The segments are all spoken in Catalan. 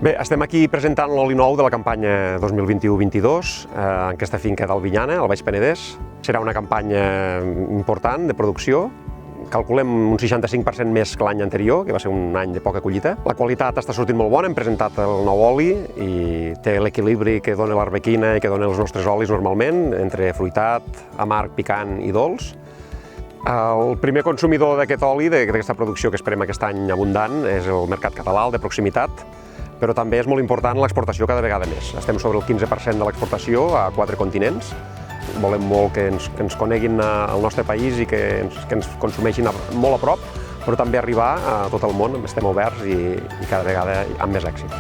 Bé, estem aquí presentant l'oli nou de la campanya 2021-22 en aquesta finca d'Albinyana, al Baix Penedès. Serà una campanya important de producció. Calculem un 65% més que l'any anterior, que va ser un any de poca collita. La qualitat està sortint molt bona, hem presentat el nou oli i té l'equilibri que dona l'arbequina i que donen els nostres olis normalment, entre fruitat, amarg, picant i dolç. El primer consumidor d'aquest oli, d'aquesta producció que esperem aquest any abundant, és el mercat català, el de proximitat, però també és molt important l'exportació cada vegada més. Estem sobre el 15% de l'exportació a 4 continents. Volem molt que ens coneguin al nostre país i que ens consumeixin molt a prop, però també arribar a tot el món, estem oberts i cada vegada amb més èxit.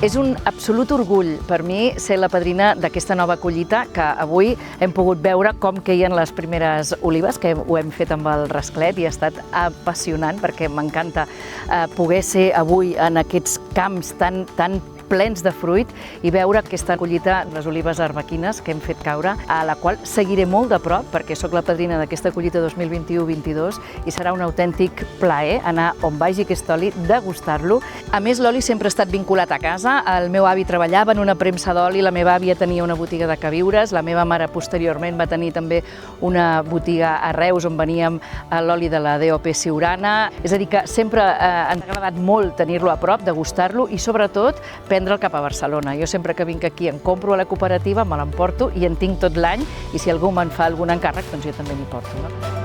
És un absolut orgull per mi ser la padrina d'aquesta nova collita, que avui hem pogut veure com queien les primeres olives, que ho hem fet amb el rasclet i ha estat apassionant perquè m'encanta poder ser avui en aquests camps tan plens de fruit i veure aquesta collita, les olives arbequines que hem fet caure, a la qual seguiré molt de prop perquè sóc la padrina d'aquesta collita 2021-22 i serà un autèntic plaer anar on vagi aquest oli, degustar-lo. A més, l'oli sempre ha estat vinculat a casa. El meu avi treballava en una premsa d'oli, la meva àvia tenia una botiga de queviures, la meva mare posteriorment va tenir també una botiga a Reus on veníem l'oli de la DOP Siurana. És a dir, que sempre ens ha agradat molt tenir-lo a prop, degustar-lo i sobretot prendre'l cap a Barcelona. Jo sempre que vinc aquí en compro a la cooperativa, me l'emporto i en tinc tot l'any i si algú me'n fa algun encàrrec, doncs jo també n'hi porto.